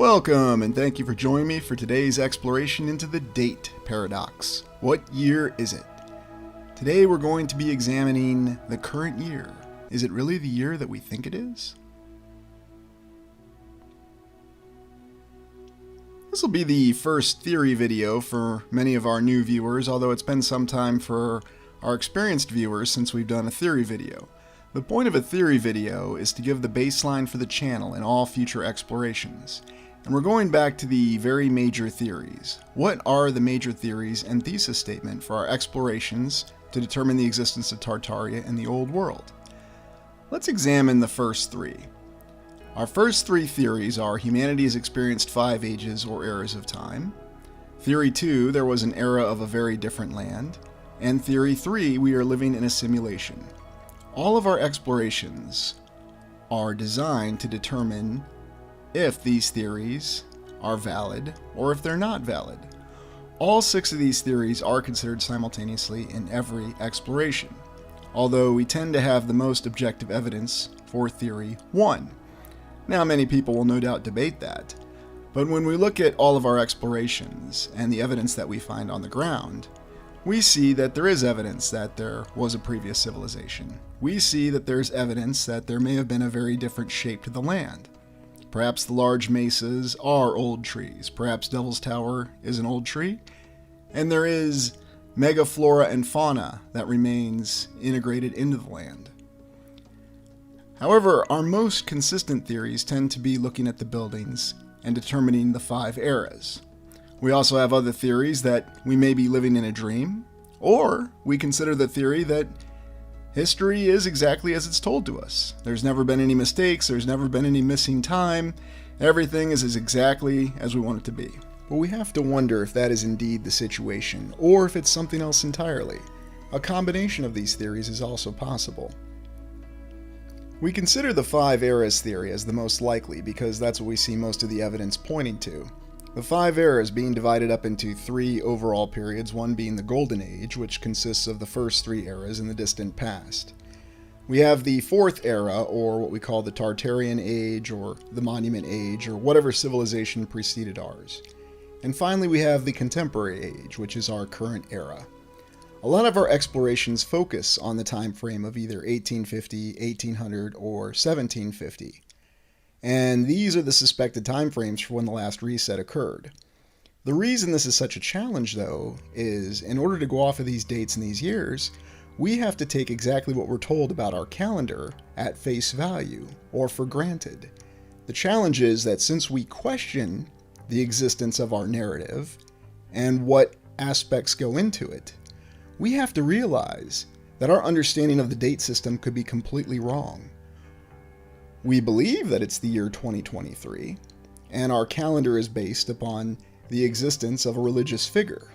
Welcome, and thank you for joining me for today's exploration into the date paradox. What year is it? Today we're going to be examining the current year. Is it really the year that we think it is? This will be the first theory video for many of our new viewers, although it's been some time for our experienced viewers since we've done a theory video. The point of a theory video is to give the baseline for the channel in all future explorations. And we're going back to the very major theories. What are the major theories and thesis statement for our explorations to determine the existence of Tartaria in the Old World? Let's examine the first three. Our first three theories are humanity has experienced 5 ages or eras of time. Theory 2, there was an era of a very different land. And Theory 3, we are living in a simulation. All of our explorations are designed to determine if these theories are valid or if they're not valid. All 6 of these theories are considered simultaneously in every exploration, although we tend to have the most objective evidence for Theory 1. Now, many people will no doubt debate that, but when we look at all of our explorations and the evidence that we find on the ground, we see that there is evidence that there was a previous civilization. We see that there's evidence that there may have been a very different shape to the land. Perhaps the large mesas are old trees. Perhaps Devil's Tower is an old tree. And there is megaflora and fauna that remains integrated into the land. However, our most consistent theories tend to be looking at the buildings and determining the 5 eras. We also have other theories that we may be living in a dream, or we consider the theory that history is exactly as it's told to us. There's never been any mistakes, there's never been any missing time, everything is exactly as we want it to be. But we have to wonder if that is indeed the situation, or if it's something else entirely. A combination of these theories is also possible. We consider the 5 eras theory as the most likely because that's what we see most of the evidence pointing to. The 5 eras being divided up into 3 overall periods, one being the Golden Age, which consists of the first 3 eras in the distant past. We have the 4th era, or what we call the Tartarian Age, or the Monument Age, or whatever civilization preceded ours. And finally we have the Contemporary Age, which is our current era. A lot of our explorations focus on the time frame of either 1850, 1800, or 1750. And these are the suspected timeframes for when the last reset occurred. The reason this is such a challenge, though, is in order to go off of these dates and these years, we have to take exactly what we're told about our calendar at face value, or for granted. The challenge is that since we question the existence of our narrative and what aspects go into it, we have to realize that our understanding of the date system could be completely wrong. We believe that it's the year 2023, and our calendar is based upon the existence of a religious figure.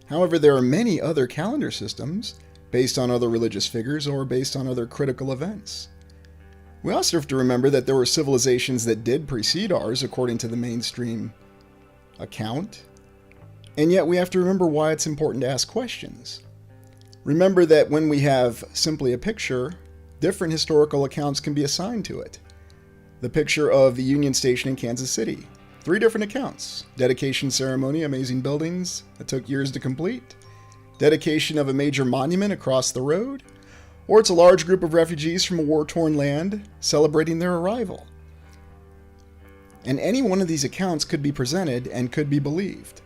However, there are many other calendar systems based on other religious figures or based on other critical events. We also have to remember that there were civilizations that did precede ours according to the mainstream account, and yet we have to remember why it's important to ask questions. Remember that when we have simply a picture, different historical accounts can be assigned to it. The picture of the Union Station in Kansas City. 3 different accounts. Dedication ceremony, amazing buildings that took years to complete. Dedication of a major monument across the road. Or it's a large group of refugees from a war-torn land celebrating their arrival. And any one of these accounts could be presented and could be believed.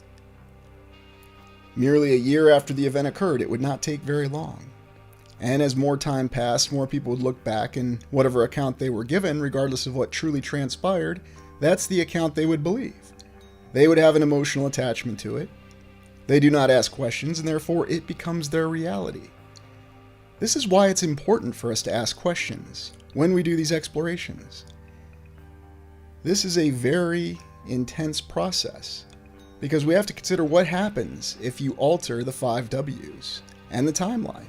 Merely a year after the event occurred, it would not take very long. And as more time passed, more people would look back, and whatever account they were given, regardless of what truly transpired, that's the account they would believe. They would have an emotional attachment to it. They do not ask questions, and therefore it becomes their reality. This is why it's important for us to ask questions when we do these explorations. This is a very intense process, because we have to consider what happens if you alter the 5 W's and the timeline.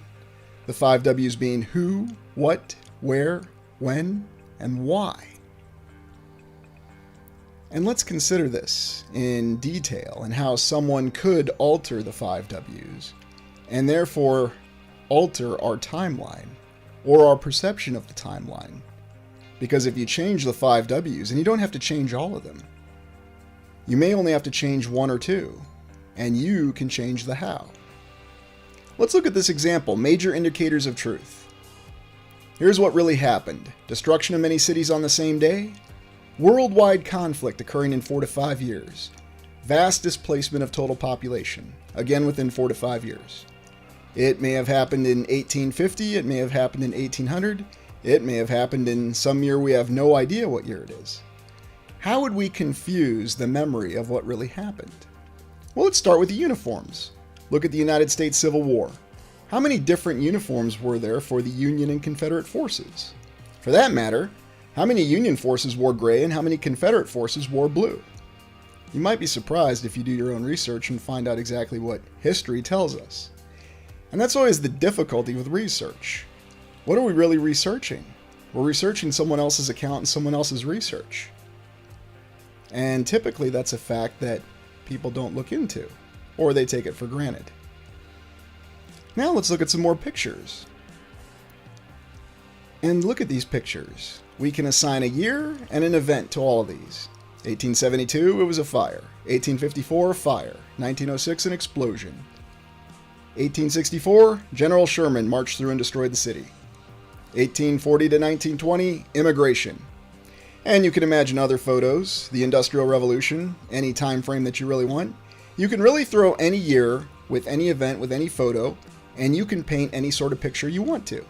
The 5 W's being who, what, where, when, and why. And let's consider this in detail and how someone could alter the 5 W's and therefore alter our timeline or our perception of the timeline. Because if you change the 5 W's, and you don't have to change all of them, You may only have to change one or two, and you can change the how. Let's look at this example, major indicators of truth. Here's what really happened. Destruction of many cities on the same day. Worldwide conflict occurring in 4 to 5 years. Vast displacement of total population, again within 4 to 5 years. It may have happened in 1850, it may have happened in 1800, it may have happened in some year we have no idea what year it is. How would we confuse the memory of what really happened? Well, let's start with the uniforms. Look at the United States Civil War. How many different uniforms were there for the Union and Confederate forces? For that matter, how many Union forces wore gray and how many Confederate forces wore blue? You might be surprised if you do your own research and find out exactly what history tells us. And that's always the difficulty with research. What are we really researching? We're researching someone else's account and someone else's research. And typically that's a fact that people don't look into, or they take it for granted. Now let's look at some more pictures. And look at these pictures. We can assign a year and an event to all of these. 1872, it was a fire. 1854, fire. 1906, an explosion. 1864, General Sherman marched through and destroyed the city. 1840 to 1920, immigration. And you can imagine other photos, the Industrial Revolution, any time frame that you really want. You can really throw any year with any event with any photo, and you can paint any sort of picture you want to.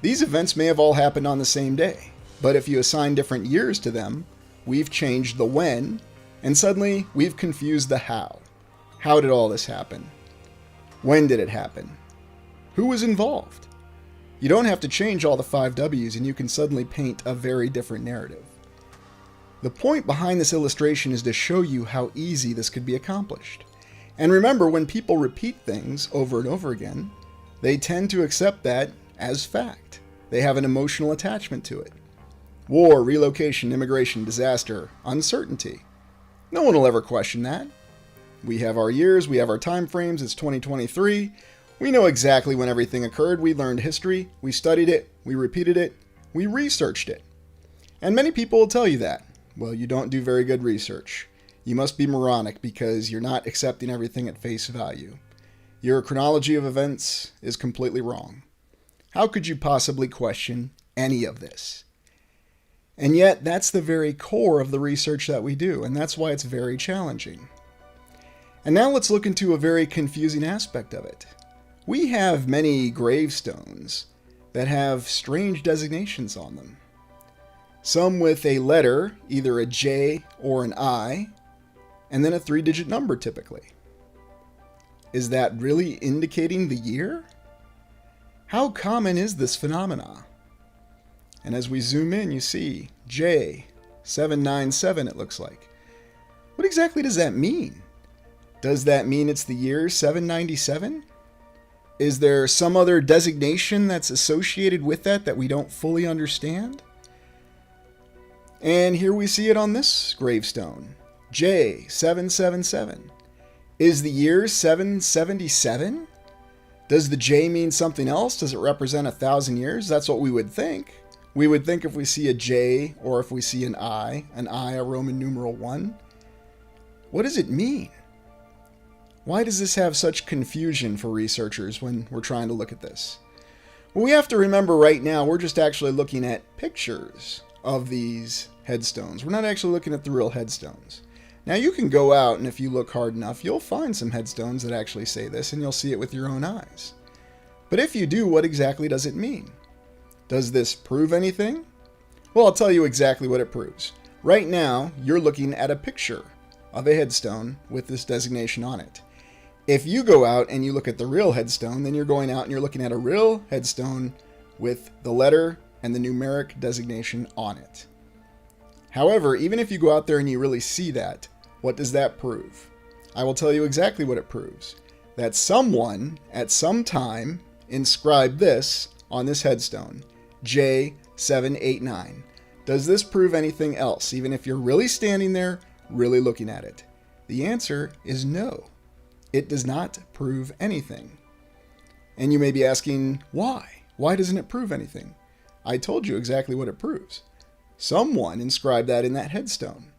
These events may have all happened on the same day, but if you assign different years to them, we've changed the when, and suddenly we've confused the how. How did all this happen? When did it happen? Who was involved? You don't have to change all the 5 W's and you can suddenly paint a very different narrative. The point behind this illustration is to show you how easy this could be accomplished. And remember, when people repeat things over and over again, they tend to accept that as fact. They have an emotional attachment to it. War, relocation, immigration, disaster, uncertainty. No one will ever question that. We have our years, we have our time frames, it's 2023. We know exactly when everything occurred. We learned history, we studied it, we repeated it, we researched it. And many people will tell you that. Well, you don't do very good research. You must be moronic because you're not accepting everything at face value. Your chronology of events is completely wrong. How could you possibly question any of this? And yet, that's the very core of the research that we do, and that's why it's very challenging. And now let's look into a very confusing aspect of it. We have many gravestones that have strange designations on them. Some with a letter, either a J or an I, and then a 3-digit number typically. Is that really indicating the year? How common is this phenomena? And as we zoom in, you see J797 it looks like. What exactly does that mean? Does that mean it's the year 797? Is there some other designation that's associated with that we don't fully understand? And here we see it on this gravestone, J777. Is the year 777? Does the J mean something else? Does it represent 1,000 years? That's what we would think. We would think if we see a J or if we see an I, a Roman numeral 1. What does it mean? Why does this have such confusion for researchers when we're trying to look at this? Well, we have to remember right now we're just actually looking at pictures of these headstones. We're not actually looking at the real headstones. Now you can go out and if you look hard enough, you'll find some headstones that actually say this and you'll see it with your own eyes. But if you do, what exactly does it mean? Does this prove anything? Well, I'll tell you exactly what it proves. Right now, you're looking at a picture of a headstone with this designation on it. If you go out and you look at the real headstone, then you're going out and you're looking at a real headstone with the letter and the numeric designation on it. However, even if you go out there and you really see that, what does that prove? I will tell you exactly what it proves. That someone, at some time, inscribed this on this headstone, J789. Does this prove anything else, even if you're really standing there, really looking at it? The answer is no. It does not prove anything. And you may be asking, why? Why doesn't it prove anything? I told you exactly what it proves. Someone inscribed that in that headstone.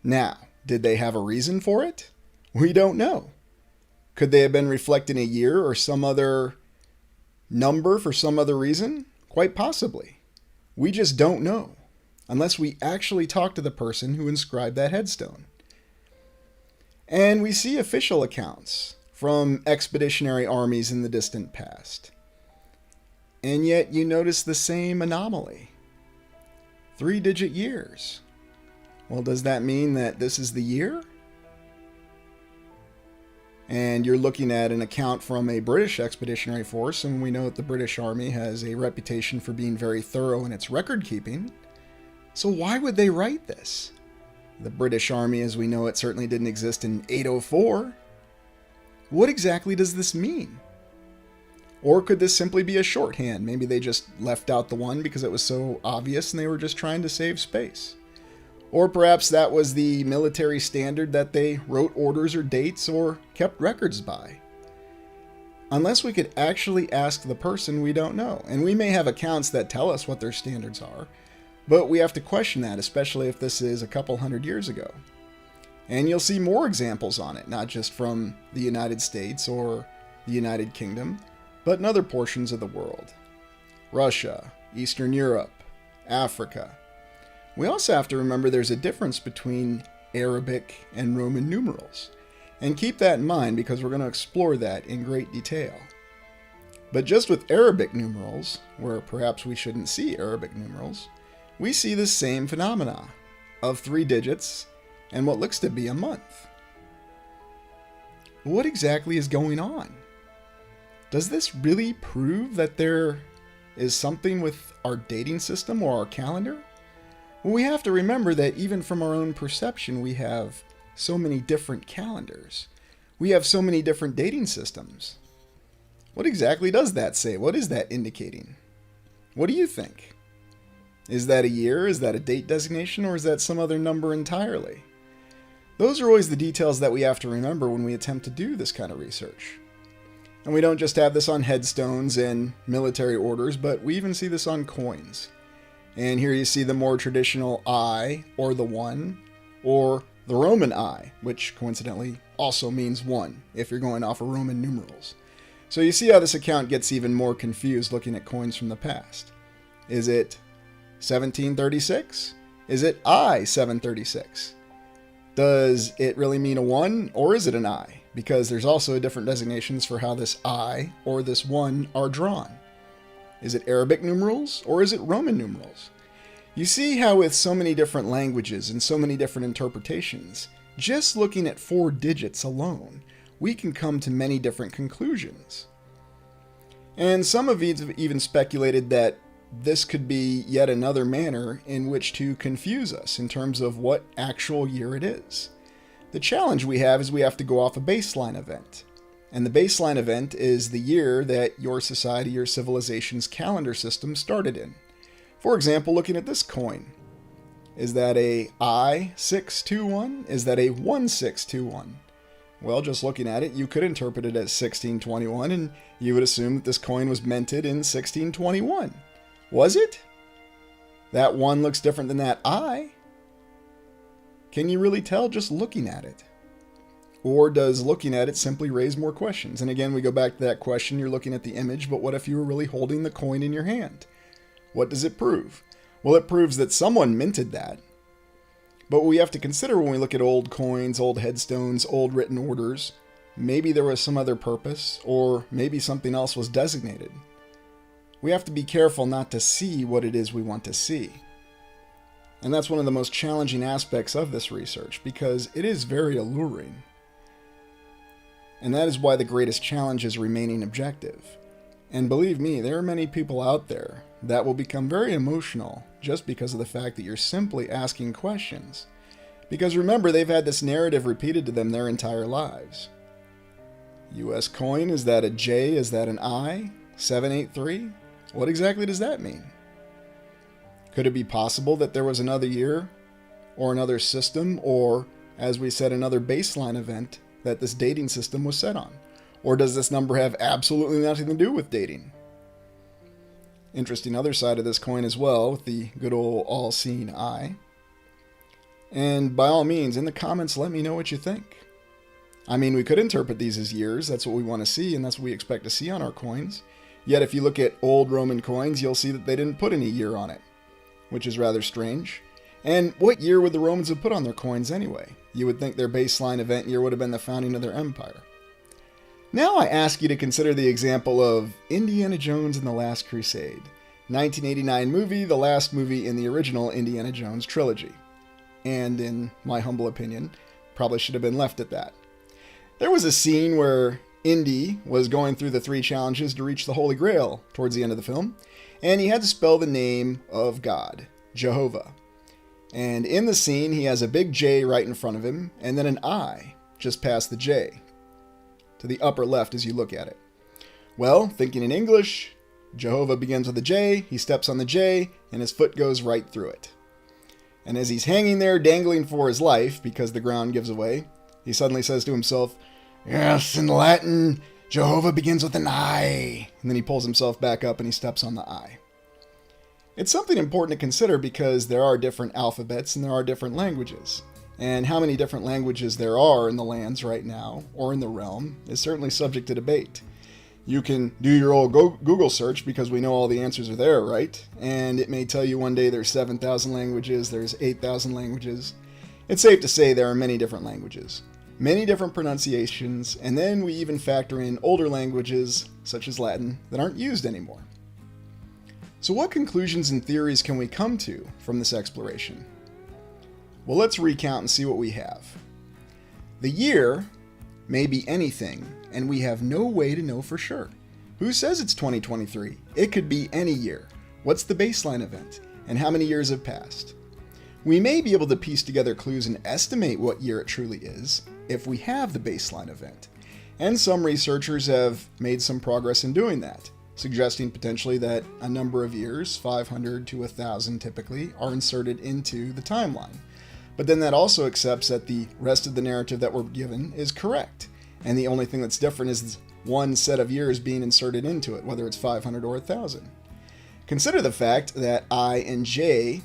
Now, Did they have a reason for it? We don't know. Could they have been reflecting a year or some other number for some other reason? Quite possibly. We just don't know, unless we actually talk to the person who inscribed that headstone. And we see official accounts from expeditionary armies in the distant past. And yet you notice the same anomaly. 3-digit years. Well, does that mean that this is the year? And you're looking at an account from a British expeditionary force, and we know that the British Army has a reputation for being very thorough in its record keeping. So why would they write this? The British Army, as we know it, certainly didn't exist in 804. What exactly does this mean? Or could this simply be a shorthand? Maybe they just left out the one because it was so obvious and they were just trying to save space. Or perhaps that was the military standard that they wrote orders or dates or kept records by. Unless we could actually ask the person, we don't know. And we may have accounts that tell us what their standards are, but we have to question that, especially if this is a couple hundred years ago. And you'll see more examples on it, not just from the United States or the United Kingdom, but in other portions of the world. Russia, Eastern Europe, Africa. We also have to remember there's a difference between Arabic and Roman numerals. And keep that in mind because we're going to explore that in great detail. But just with Arabic numerals, where perhaps we shouldn't see Arabic numerals, we see the same phenomena of 3 digits and what looks to be a month. What exactly is going on? Does this really prove that there is something with our dating system or our calendar? Well, we have to remember that even from our own perception, we have so many different calendars. We have so many different dating systems. What exactly does that say? What is that indicating? What do you think? Is that a year? Is that a date designation? Or is that some other number entirely? Those are always the details that we have to remember when we attempt to do this kind of research. And we don't just have this on headstones and military orders, but we even see this on coins. And here you see the more traditional I, or the 1, or the Roman I, which coincidentally also means 1, if you're going off of Roman numerals. So you see how this account gets even more confused looking at coins from the past. Is it 1736? Is it I 736? Does it really mean a 1, or is it an I? Because there's also different designations for how this I or this 1 are drawn. Is it Arabic numerals or is it Roman numerals? You see how with so many different languages and so many different interpretations, just looking at 4 digits alone, we can come to many different conclusions. And some have even speculated that this could be yet another manner in which to confuse us in terms of what actual year it is. The challenge we have is we have to go off a baseline event. And the baseline event is the year that your society or civilization's calendar system started in. For example, looking at this coin. Is that a I-621? Is that a 1621? Well, just looking at it, you could interpret it as 1621, and you would assume that this coin was minted in 1621. Was it? That 1 looks different than that I. Can you really tell just looking at it? Or does looking at it simply raise more questions? And again, we go back to that question, you're looking at the image, but what if you were really holding the coin in your hand? What does it prove? Well, it proves that someone minted that. But we have to consider when we look at old coins, old headstones, old written orders, maybe there was some other purpose, or maybe something else was designated. We have to be careful not to see what it is we want to see. And that's one of the most challenging aspects of this research, because it is very alluring. And that is why the greatest challenge is remaining objective. And believe me, there are many people out there that will become very emotional just because of the fact that you're simply asking questions. Because remember, they've had this narrative repeated to them their entire lives. US coin, is that a J? Is that an I? 783? What exactly does that mean? Could it be possible that there was another year, or another system, or, as we said, another baseline event that this dating system was set on? Or does this number have absolutely nothing to do with dating? Interesting other side of this coin as well, with the good old all-seeing eye. And by all means, in the comments, let me know what you think. I mean, we could interpret these as years. That's what we want to see, and that's what we expect to see on our coins. Yet if you look at old Roman coins, you'll see that they didn't put any year on it, which is rather strange. And what year would the Romans have put on their coins anyway? You would think their baseline event year would have been the founding of their empire. Now I ask you to consider the example of Indiana Jones and the Last Crusade, 1989 movie, the last movie in the original Indiana Jones trilogy. And in my humble opinion, probably should have been left at that. There was a scene where Indy was going through the 3 challenges to reach the Holy Grail towards the end of the film, and he had to spell the name of God, Jehovah. And in the scene, he has a big J right in front of him, and then an I just past the J, to the upper left as you look at it. Well, thinking in English, Jehovah begins with a J, he steps on the J, and his foot goes right through it. And as he's hanging there dangling for his life, because the ground gives away, he suddenly says to himself, "Yes, in Latin, Jehovah begins with an I." And then he pulls himself back up and he steps on the I. It's something important to consider because there are different alphabets and there are different languages. And how many different languages there are in the lands right now, or in the realm, is certainly subject to debate. You can do your old Google search because we know all the answers are there, right? And it may tell you one day there's 7,000 languages, there's 8,000 languages. It's safe to say there are many different languages, many different pronunciations, and then we even factor in older languages, such as Latin, that aren't used anymore. So what conclusions and theories can we come to from this exploration? Well, let's recount and see what we have. The year may be anything, and we have no way to know for sure. Who says it's 2023? It could be any year. What's the baseline event? And how many years have passed? We may be able to piece together clues and estimate what year it truly is if we have the baseline event. And some researchers have made some progress in doing that, suggesting potentially that a number of years, 500 to 1,000 typically, are inserted into the timeline. But then that also accepts that the rest of the narrative that we're given is correct. And the only thing that's different is one set of years being inserted into it, whether it's 500 or 1,000. Consider the fact that I and J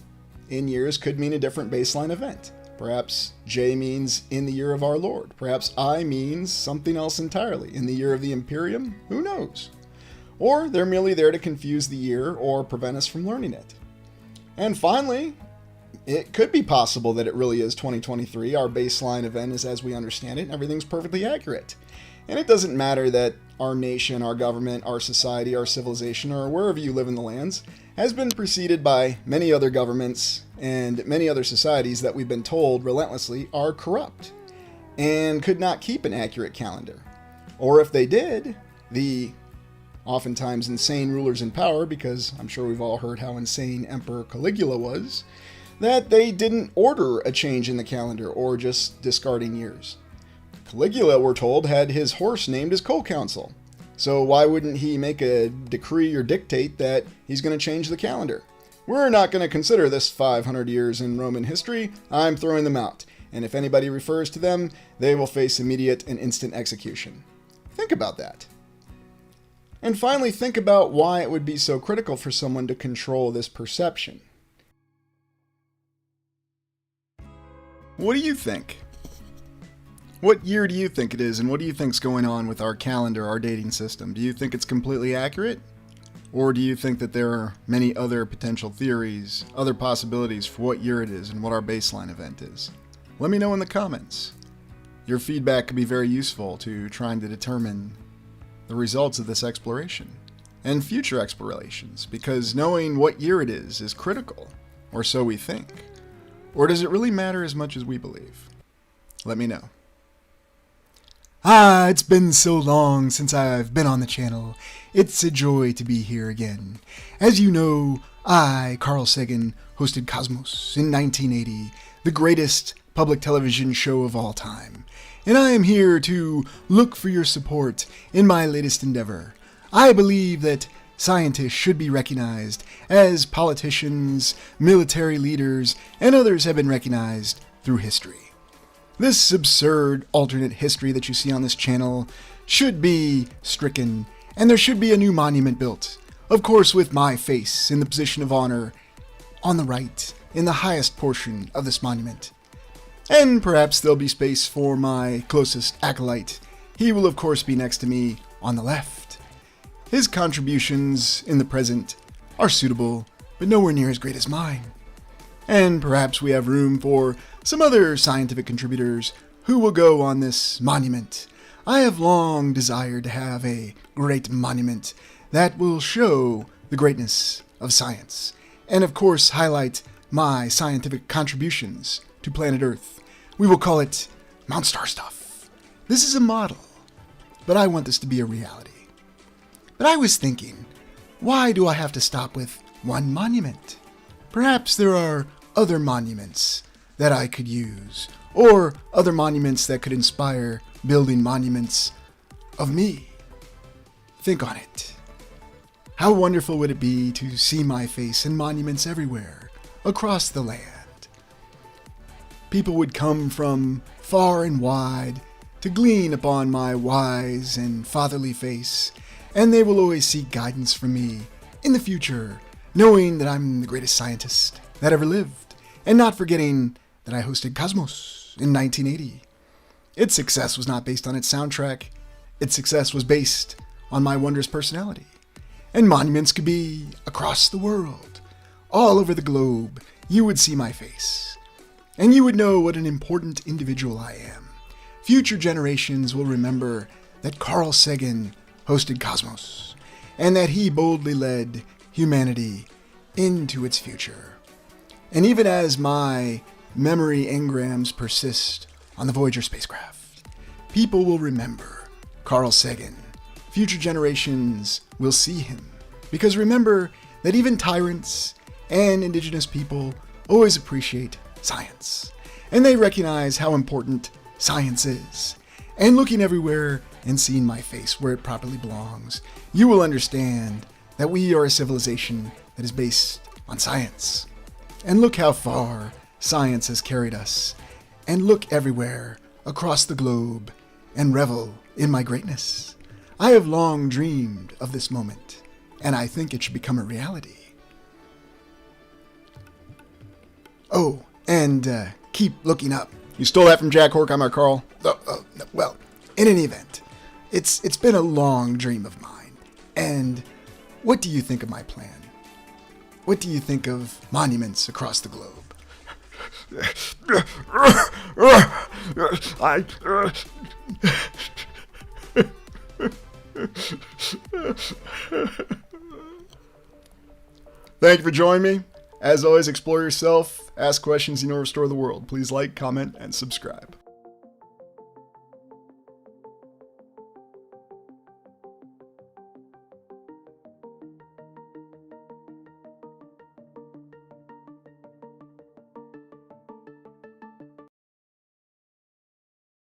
in years could mean a different baseline event. Perhaps J means in the year of our Lord. Perhaps I means something else entirely. In the year of the Imperium? Who knows? Or they're merely there to confuse the year or prevent us from learning it. And finally, it could be possible that it really is 2023. Our baseline event is as we understand it, and everything's perfectly accurate. And it doesn't matter that our nation, our government, our society, our civilization, or wherever you live in the lands, has been preceded by many other governments and many other societies that we've been told relentlessly are corrupt and could not keep an accurate calendar. Or if they did, the oftentimes insane rulers in power, because I'm sure we've all heard how insane Emperor Caligula was, that they didn't order a change in the calendar or just discarding years. Caligula, we're told, had his horse named his co-consul. So why wouldn't he make a decree or dictate that he's going to change the calendar? We're not going to consider this 500 years in Roman history. I'm throwing them out. And if anybody refers to them, they will face immediate and instant execution. Think about that. And finally, think about why it would be so critical for someone to control this perception. What do you think? What year do you think it is, and what do you think's going on with our calendar, our dating system? Do you think it's completely accurate? Or do you think that there are many other potential theories, other possibilities for what year it is and what our baseline event is? Let me know in the comments. Your feedback could be very useful to trying to determine the results of this exploration and future explorations, because knowing what year it is critical, or so we think. Or does it really matter as much as we believe? Let me know. It's been so long since I've been on the channel. It's a joy to be here again. As you know, I, Carl Sagan, hosted Cosmos in 1980, the greatest public television show of all time. And I am here to look for your support in my latest endeavor. I believe that scientists should be recognized as politicians, military leaders, and others have been recognized through history. This absurd alternate history that you see on this channel should be stricken, and there should be a new monument built. Of course, with my face in the position of honor on the right, in the highest portion of this monument. And perhaps there'll be space for my closest acolyte. He will, of course, be next to me on the left. His contributions in the present are suitable, but nowhere near as great as mine. And perhaps we have room for some other scientific contributors who will go on this monument. I have long desired to have a great monument that will show the greatness of science, and of course highlight my scientific contributions to planet Earth. We will call it Mount Star Stuff. This is a model, but I want this to be a reality. But I was thinking, why do I have to stop with one monument? Perhaps there are other monuments that I could use, or other monuments that could inspire building monuments of me. Think on it. How wonderful would it be to see my face in monuments everywhere, across the land? People would come from far and wide to glean upon my wise and fatherly face, and they will always seek guidance from me in the future, knowing that I'm the greatest scientist that ever lived, and not forgetting that I hosted Cosmos in 1980. Its success was not based on its soundtrack. Its success was based on my wondrous personality. And monuments could be across the world. All over the globe, you would see my face. And you would know what an important individual I am. Future generations will remember that Carl Sagan hosted Cosmos, and that he boldly led humanity into its future. And even as my memory engrams persist on the Voyager spacecraft, people will remember Carl Sagan. Future generations will see him. Because remember that even tyrants and indigenous people always appreciate science. And they recognize how important science is. And looking everywhere and seeing my face where it properly belongs, you will understand that we are a civilization that is based on science. And look how far science has carried us. And look everywhere across the globe and revel in my greatness. I have long dreamed of this moment, and I think it should become a reality. Oh, and keep looking up. You stole that from Jack Horkheimer, Carl? Well, in any event, it's been a long dream of mine. And what do you think of my plan? What do you think of monuments across the globe? Thank you for joining me. As always, explore yourself, ask questions, restore the world. Please like, comment, and subscribe.